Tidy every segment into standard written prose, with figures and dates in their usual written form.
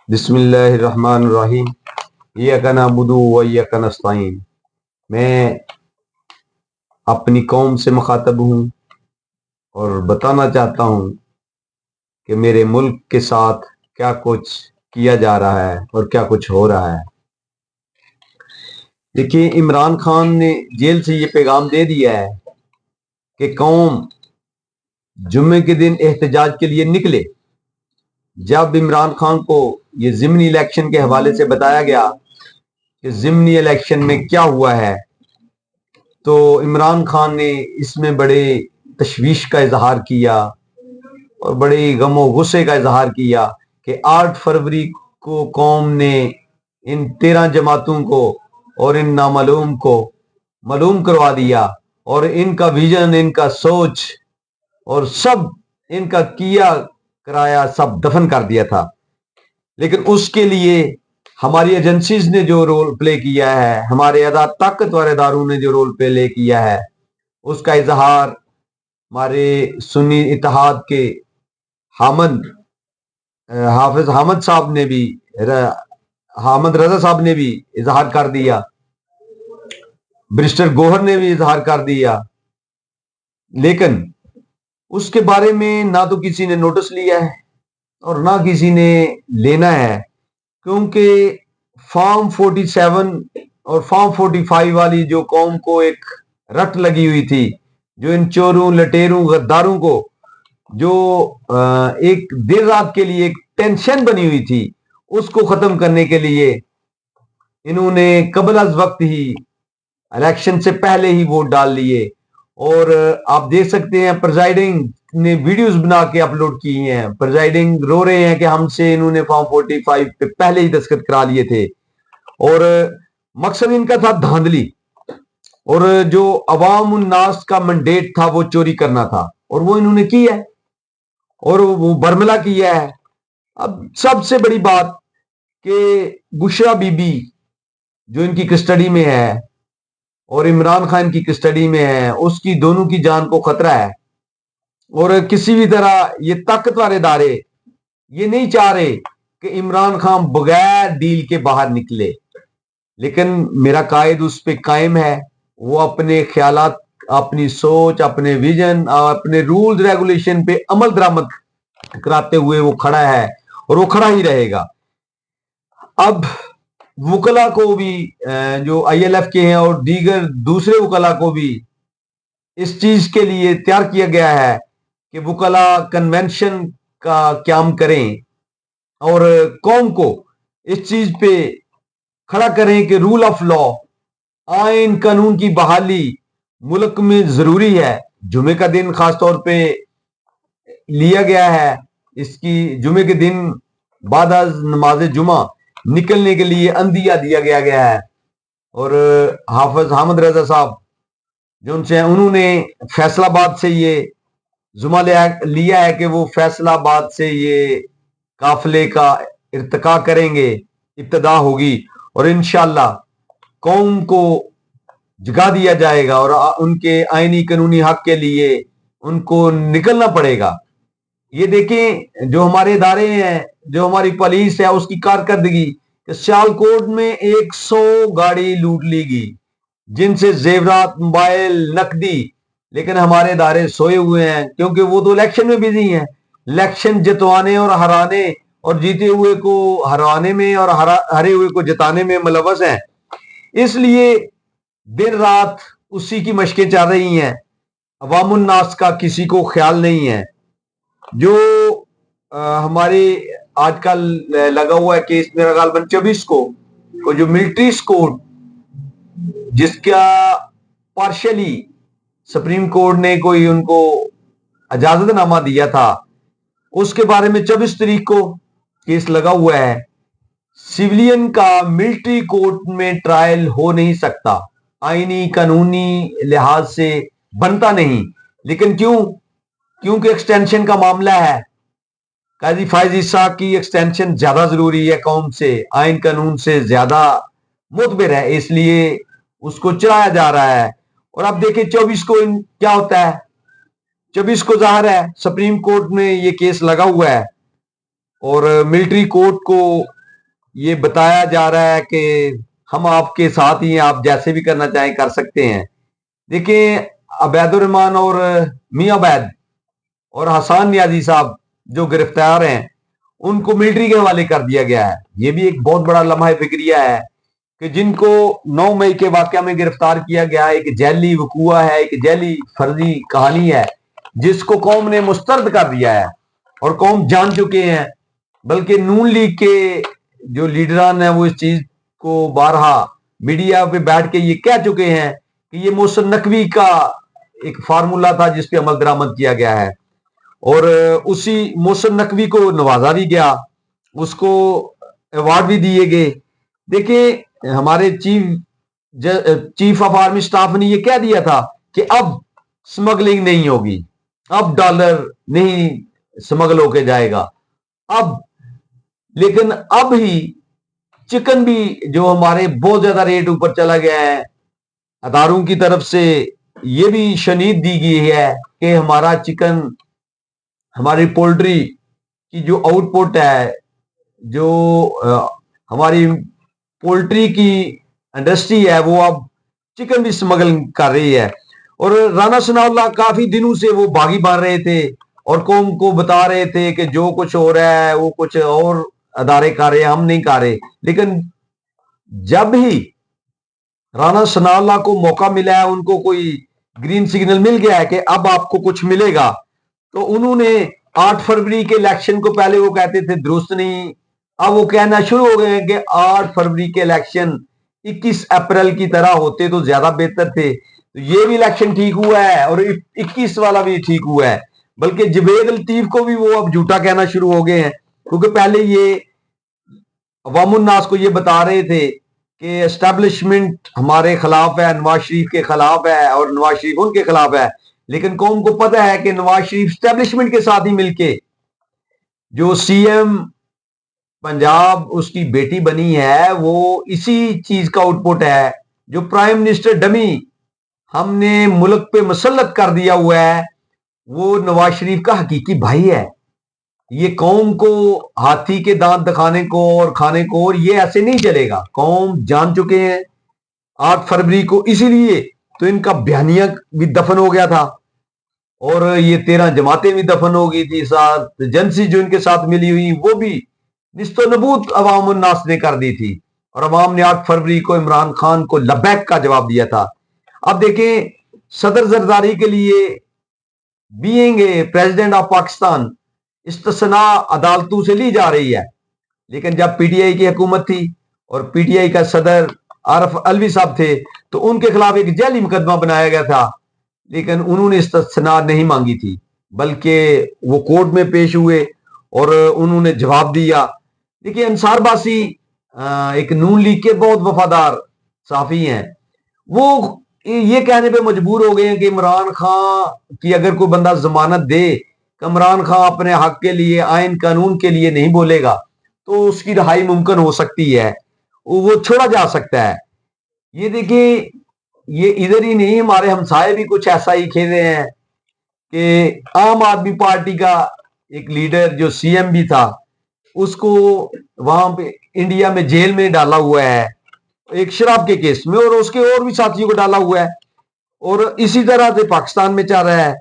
بسم اللہ الرحمن الرحیم ایاک نعبد و ایاک نستعین۔ میں اپنی قوم سے مخاطب ہوں اور بتانا چاہتا ہوں کہ میرے ملک کے ساتھ کیا کچھ کیا جا رہا ہے اور کیا کچھ ہو رہا ہے۔ دیکھیے، عمران خان نے جیل سے یہ پیغام دے دیا ہے کہ قوم جمعے کے دن احتجاج کے لیے نکلے۔ جب عمران خان کو یہ ضمنی الیکشن کے حوالے سے بتایا گیا کہ ضمنی الیکشن میں کیا ہوا ہے، تو عمران خان نے اس میں بڑے تشویش کا اظہار کیا اور بڑے غم و غصے کا اظہار کیا کہ 8 فروری کو قوم نے ان 13 جماعتوں کو اور ان نامعلوم کو معلوم کروا دیا اور ان کا ویژن، ان کا سوچ اور سب ان کا کیا کرایا سب دفن کر دیا تھا۔ لیکن اس کے لیے ہماری ایجنسیز نے جو رول پلے کیا ہے، ہمارے طاقتور اداروں نے جو رول پلے کیا ہے، اس کا اظہار ہمارے سنی اتحاد کے حافظ حامد صاحب نے بھی، حامد رضا صاحب نے بھی اظہار کر دیا، برسٹر گوہر نے بھی اظہار کر دیا۔ لیکن اس کے بارے میں نہ تو کسی نے نوٹس لیا ہے اور نہ کسی نے لینا ہے، کیونکہ فارم 47 اور فارم 45 والی جو قوم کو ایک رٹ لگی ہوئی تھی، جو ان چوروں لٹیروں غداروں کو جو ایک دیر رات کے لیے ایک ٹینشن بنی ہوئی تھی، اس کو ختم کرنے کے لیے انہوں نے قبل از وقت ہی الیکشن سے پہلے ہی ووٹ ڈال لیے۔ اور آپ دیکھ سکتے ہیں پریزائڈنگ نے ویڈیوز بنا کے اپلوڈ کی ہیں، پریزائڈنگ رو رہے ہیں کہ ہم سے انہوں نے فارم 45 پہ پہلے ہی دستخط کرا لیے تھے، اور مقصد ان کا تھا دھاندلی، اور جو عوام الناس کا منڈیٹ تھا وہ چوری کرنا تھا، اور وہ انہوں نے کیا ہے اور وہ برملا کیا ہے۔ اب سب سے بڑی بات کہ بشرا بی بی جو ان کی کسٹڈی میں ہے اور عمران خان کی کسٹڈی میں ہے، اس کی دونوں کی جان کو خطرہ ہے، اور کسی بھی طرح یہ طاقتور ادارے یہ نہیں چاہ رہے کہ عمران خان بغیر ڈیل کے باہر نکلے۔ لیکن میرا قائد اس پہ قائم ہے، وہ اپنے خیالات، اپنی سوچ، اپنے ویژن، اپنے رولز ریگولیشن پہ عمل درآمد کراتے ہوئے وہ کھڑا ہے اور وہ کھڑا ہی رہے گا۔ اب وکلا کو بھی جو آئی ایل ایف کے ہیں اور دیگر دوسرے وکلا کو بھی اس چیز کے لیے تیار کیا گیا ہے کہ وکلا کنونشن کا قیام کریں اور قوم کو اس چیز پہ کھڑا کریں کہ رول آف لا، آئین قانون کی بحالی ملک میں ضروری ہے۔ جمعے کا دن خاص طور پہ لیا گیا ہے، اس کی جمعے کے دن بعد از نماز جمعہ نکلنے کے لیے اندیا دیا گیا ہے، اور حافظ حامد رضا صاحب جو ان سے انہوں نے فیصل آباد سے یہ ذمہ لیا ہے کہ وہ فیصل آباد سے یہ قافلے کا ارتقا کریں گے، ابتدا ہوگی، اور انشاءاللہ قوم کو جگا دیا جائے گا اور ان کے آئینی قانونی حق کے لیے ان کو نکلنا پڑے گا۔ یہ دیکھیں جو ہمارے ادارے ہیں، جو ہماری پولیس ہے، اس کی کارکردگی کہ سیالکوٹ میں 100 گاڑی لوٹ لی گئی، جن سے زیورات، موبائل، نقدی، لیکن ہمارے ادارے سوئے ہوئے ہیں کیونکہ وہ تو الیکشن میں بزی ہیں، الیکشن جتوانے اور ہرانے اور جیتے ہوئے کو ہرانے میں اور ہرے ہوئے کو جتانے میں ملوث ہیں۔ اس لیے دن رات اسی کی مشقیں چل رہی ہیں، عوام الناس کا کسی کو خیال نہیں ہے۔ جو ہمارے آج کل لگا ہوا ہے کیس میرا غالباً 24 کو جو ملٹری اسکوڈ جس کا پارشلی سپریم کورٹ نے کوئی ان کو اجازت نامہ دیا تھا، اس کے بارے میں 24 تاریخ کو کیس لگا ہوا ہے۔ سیولین کا ملٹری کورٹ میں ٹرائل ہو نہیں سکتا، آئینی قانونی لحاظ سے بنتا نہیں، لیکن کیونکہ ایکسٹینشن کا معاملہ ہے، قاضی فائز عیسیٰ کی ایکسٹینشن زیادہ ضروری ہے، قوم سے، آئین قانون سے زیادہ معتبر ہے، اس لیے اس کو چلایا جا رہا ہے۔ اور اب دیکھیں 24 کو کیا ہوتا ہے۔ 24 کو ظاہر ہے سپریم کورٹ میں یہ کیس لگا ہوا ہے اور ملٹری کورٹ کو یہ بتایا جا رہا ہے کہ ہم آپ کے ساتھ ہی ہیں, آپ جیسے بھی کرنا چاہیں کر سکتے ہیں. دیکھیں, عبید الرحمان اور میاں عبید اور حسان نیازی صاحب جو گرفتار ہیں, ان کو ملٹری کے حوالے کر دیا گیا ہے. یہ بھی ایک بہت بڑا لمحہ فکریہ ہے کہ جن کو 9 مئی کے واقعہ میں گرفتار کیا گیا, ایک جیلی وقوعہ ہے, ایک جیلی فرضی کہانی ہے جس کو قوم نے مسترد کر دیا ہے اور قوم جان چکے ہیں. بلکہ نون لیگ کے جو لیڈران ہیں وہ اس چیز کو بارہا میڈیا پہ بیٹھ کے یہ کہہ چکے ہیں کہ یہ محسن نقوی کا ایک فارمولا تھا جس پہ عمل درآمد کیا گیا ہے, اور اسی محسن نقوی کو نوازا بھی گیا, اس کو ایوارڈ بھی دیے گئے. دیکھیں, ہمارے چیف آف آرمی سٹاف نے یہ کہہ دیا تھا کہ اب سمگلنگ نہیں ہوگی, اب ڈالر نہیں سمگل ہو کے جائے گا اب. لیکن اب ہی چکن بھی جو ہمارے بہت زیادہ ریٹ اوپر چلا گیا ہے, اداروں کی طرف سے یہ بھی شنید دی گئی ہے کہ ہمارا چکن, ہماری پولٹری کی جو آؤٹ پٹ ہے, جو ہماری پولٹری کی انڈسٹری ہے, وہ اب چکن بھی سمگل کر رہی ہے. اور رانا ثناء اللہ کافی دنوں سے وہ باغی بن رہے تھے اور قوم کو بتا رہے تھے کہ جو کچھ ہو رہا ہے وہ کچھ اور ادارے کر رہے ہیں, ہم نہیں کر رہے. لیکن جب ہی رانا ثناء اللہ کو موقع ملا ہے, ان کو کوئی گرین سگنل مل گیا ہے کہ اب آپ کو کچھ ملے گا, تو انہوں نے 8 فروری کے الیکشن کو, پہلے وہ کہتے تھے درست نہیں, اب وہ کہنا شروع ہو گئے ہیں کہ 8 فروری کے الیکشن 21 اپریل کی طرح ہوتے تو زیادہ بہتر تھے. تو یہ بھی الیکشن ٹھیک ہوا ہے اور 21 والا بھی ٹھیک ہوا ہے. بلکہ جوید لطیف کو بھی وہ اب جھوٹا کہنا شروع ہو گئے ہیں, کیونکہ پہلے یہ عوام الناس کو یہ بتا رہے تھے کہ اسٹیبلشمنٹ ہمارے خلاف ہے, نواز شریف کے خلاف ہے اور نواز شریف ان کے خلاف ہے. لیکن قوم کو پتہ ہے کہ نواز شریف اسٹیبلشمنٹ کے ساتھ ہی مل کے جو سی ایم پنجاب اس کی بیٹی بنی ہے, وہ اسی چیز کا آؤٹ پٹ ہے. جو پرائم منسٹر ڈمی ہم نے ملک پہ مسلط کر دیا ہوا ہے, وہ نواز شریف کا حقیقی بھائی ہے. یہ قوم کو ہاتھی کے دانت دکھانے کو اور کھانے کو, اور یہ ایسے نہیں چلے گا. قوم جان چکے ہیں 8 فروری کو, اسی لیے تو ان کا بیانیہ بھی دفن ہو گیا تھا اور یہ 13 جماعتیں بھی دفن ہو گئی تھی. ساتھ ایجنسی جو ان کے ساتھ ملی ہوئی وہ بھی نست و نبوت عوام الناس نے کر دی تھی, اور عوام نے 8 فروری کو عمران خان کو لبیک کا جواب دیا تھا. اب دیکھیں, صدر زرداری کے لیے being a president of Pakistan استثناء عدالتوں سے لی جا رہی ہے. لیکن جب پی ٹی آئی کی حکومت تھی اور پی ٹی آئی کا صدر عارف علوی صاحب تھے, تو ان کے خلاف ایک جعلی مقدمہ بنایا گیا تھا, لیکن انہوں نے استثناء نہیں مانگی تھی, بلکہ وہ کورٹ میں پیش ہوئے اور انہوں نے جواب دیا. دیکھیے, انصار باسی ایک نون لیگ کے بہت وفادار صحافی ہیں, وہ یہ کہنے پہ مجبور ہو گئے ہیں کہ عمران خان کی اگر کوئی بندہ ضمانت دے کہ عمران خان اپنے حق کے لیے, آئین قانون کے لیے نہیں بولے گا, تو اس کی رہائی ممکن ہو سکتی ہے, وہ چھوڑا جا سکتا ہے. یہ دیکھیں, یہ ادھر ہی نہیں, ہمارے ہمسائے بھی کچھ ایسا ہی کھیل رہے ہیں کہ عام آدمی پارٹی کا ایک لیڈر جو سی ایم بھی تھا, اس کو وہاں پہ انڈیا میں جیل میں ڈالا ہوا ہے ایک شراب کے کیس میں, اور اس کے اور بھی ساتھیوں کو ڈالا ہوا ہے. اور اسی طرح سے پاکستان میں چل رہا ہے.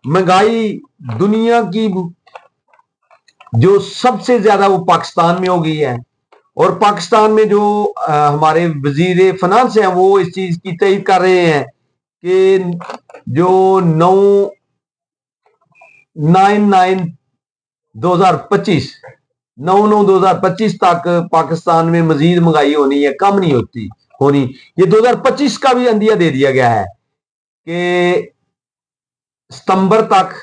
مہنگائی دنیا کی جو سب سے زیادہ وہ پاکستان میں ہو گئی ہے, اور پاکستان میں جو ہمارے وزیر فنانس ہیں وہ اس چیز کی تائید کر رہے ہیں کہ جو 9/9/2025 تک پاکستان میں مزید مہنگائی ہونی ہے, کم نہیں ہونی. یہ 2025 کا بھی اندیہ دے دیا گیا ہے کہ ستمبر تک,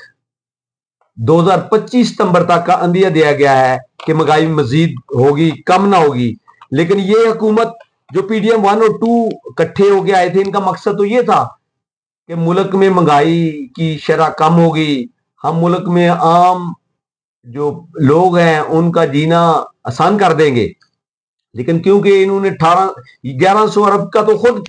2025 ستمبر تک کا اندیہ دیا گیا ہے کہ مہنگائی مزید ہوگی, کم نہ ہوگی. لیکن یہ حکومت جو پی ڈی ایم 1 اور 2 اکٹھے ہو کے آئے تھے, ان کا مقصد تو یہ تھا کہ ملک میں مہنگائی کی شرح کم ہوگی, ہم ملک میں عام جو لوگ ہیں ان کا جینا آسان کر دیں گے. لیکن کیونکہ انہوں نے 1100 ارب کا تو خود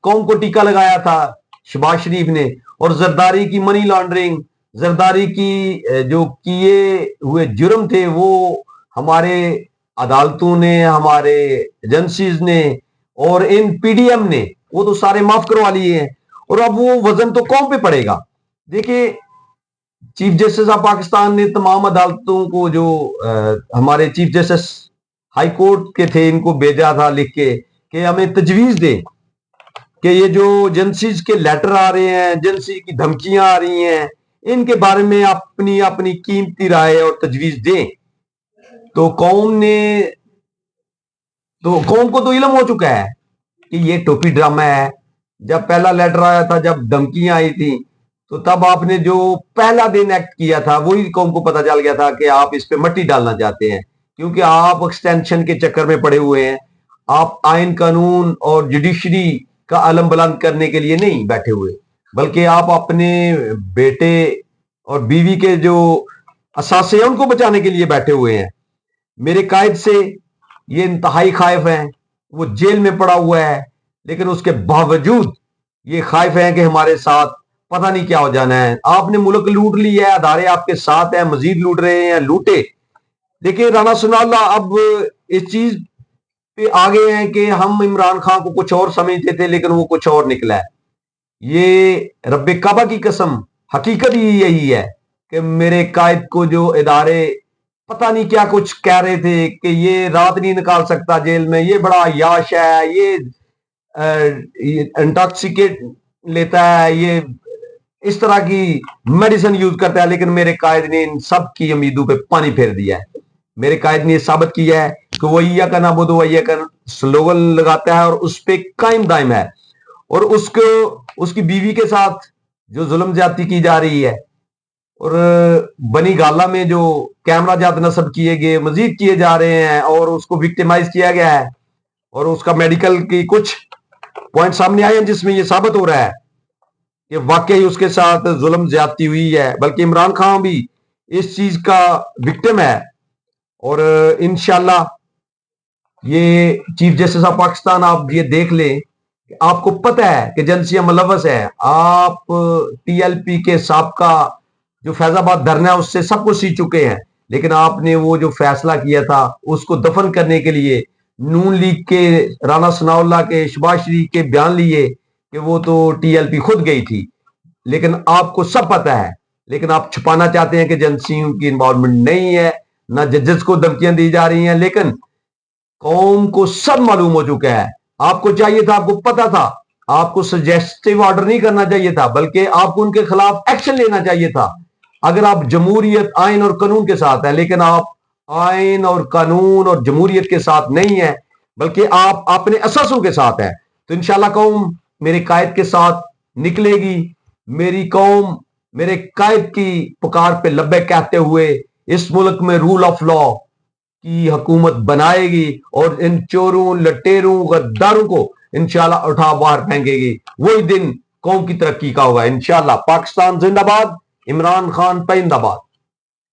قوم کو ٹیکہ لگایا تھا شہباز شریف نے, اور زرداری کی منی لانڈرنگ, زرداری کی جو کیے ہوئے جرم تھے وہ ہمارے عدالتوں نے, ہمارے ایجنسیز نے اور ان پی ڈی ایم نے وہ تو سارے معاف کروا لیے ہیں, اور اب وہ وزن تو قوم پہ پڑے گا. دیکھیں چیف جسٹس آف پاکستان نے تمام عدالتوں کو, جو ہمارے چیف جسٹس ہائی کورٹ کے تھے, ان کو بھیجا تھا لکھ کے کہ ہمیں تجویز دیں کہ یہ جو ایجنسیز کے لیٹر آ رہے ہیں, ایجنسی کی دھمکیاں آ رہی ہیں, ان کے بارے میں اپنی اپنی قیمتی رائے اور تجویز دیں. تو قوم کو تو علم ہو چکا ہے کہ یہ ٹوپی ڈرامہ ہے. جب پہلا لیٹر آیا تھا, جب دھمکیاں آئی تھی, تو تب آپ نے جو پہلا دن ایکٹ کیا تھا وہی قوم کو پتا چل گیا تھا کہ آپ اس پہ مٹی ڈالنا چاہتے ہیں, کیونکہ آپ ایکسٹینشن کے چکر میں پڑے ہوئے ہیں. آپ آئین قانون اور جوڈیشری کا علم بلند کرنے کے لیے نہیں بیٹھے ہوئے, بلکہ آپ اپنے بیٹے اور بیوی کے جو اثاثے ہیں ان کو بچانے کے لیے بیٹھے ہوئے ہیں. میرے قائد سے یہ انتہائی خائف ہیں, وہ جیل میں پڑا ہوا ہے, لیکن اس کے باوجود یہ خائف ہیں کہ ہمارے ساتھ پتہ نہیں کیا ہو جانا ہے. آپ نے ملک لوٹ لیا ہے, ادارے آپ کے ساتھ ہیں, مزید لوٹ رہے ہیں, لوٹے. دیکھیں رانا ثناء اللہ اب اس چیز پہ آگے ہیں کہ ہم عمران خان کو کچھ اور سمجھتے تھے, لیکن وہ کچھ اور نکلا ہے. یہ رب کعبہ کی قسم حقیقت ہی یہی ہے کہ میرے قائد کو جو ادارے پتہ نہیں کیا کچھ کہہ رہے تھے کہ یہ رات نہیں نکال سکتا جیل میں, یہ بڑا عیاش ہے, یہ انٹاکسیکیٹ لیتا ہے, یہ اس طرح کی میڈیسن یوز کرتا ہے, لیکن میرے قائد نے ان سب کی امیدوں پہ پانی پھیر دیا ہے. میرے قائد نے یہ ثابت کیا ہے کہ وہ ایاک نعبد و ایاک سلوگن لگاتا ہے اور اس پہ قائم دائم ہے. اور اس کی بیوی کے ساتھ جو ظلم زیادتی کی جا رہی ہے, اور بنی گالا میں جو کیمرہ جات نصب کیے گئے, مزید کیے جا رہے ہیں, اور اس کو وکٹیمائز کیا گیا ہے, اور اس کا میڈیکل کی کچھ پوائنٹ سامنے آئے ہیں جس میں یہ ثابت ہو رہا ہے کہ واقعی اس کے ساتھ ظلم زیادتی ہوئی ہے. بلکہ عمران خان بھی اس چیز کا وکٹم ہے. اور انشاءاللہ یہ چیف جسٹس آف پاکستان آپ یہ دیکھ لیں کہ آپ کو پتہ ہے کہ ایجنسیاں ملوث ہے. آپ ٹی ایل پی کے سابقہ جو فیض آباد دھرنا ہے اس سے سب کچھ سی چکے ہیں, لیکن آپ نے وہ جو فیصلہ کیا تھا اس کو دفن کرنے کے لیے نون لیگ کے رانا ثناء اللہ کے شہباز شریف کے بیان لیے کہ وہ تو ٹی ایل پی خود گئی تھی. لیکن آپ کو سب پتہ ہے, لیکن آپ چھپانا چاہتے ہیں کہ ایجنسیوں کی انوالومنٹ نہیں ہے, نہ ججز کو دھمکیاں دی جا رہی ہیں. لیکن قوم کو سب معلوم ہو چکا ہے. آپ کو چاہیے تھا, آپ کو پتا تھا, آپ کو سجیسٹیو آرڈر نہیں کرنا چاہیے تھا, بلکہ آپ کو ان کے خلاف ایکشن لینا چاہیے تھا. اگر آپ جمہوریت آئین اور قانون کے ساتھ ہیں, لیکن آپ آئین اور قانون اور جمہوریت کے ساتھ نہیں ہیں, بلکہ آپ اپنے اثاثوں کے ساتھ ہیں, تو انشاءاللہ قوم میرے قائد کے ساتھ نکلے گی. میری قوم میرے قائد کی پکار پہ لبیک کہتے ہوئے اس ملک میں رول آف لا کی حکومت بنائے گی, اور ان چوروں, لٹیروں, غداروں کو انشاءاللہ اٹھا باہر پھینکے گی. وہی دن قوم کی ترقی کا ہوگا انشاءاللہ. پاکستان زندہ باد, عمران خان پائندہ باد.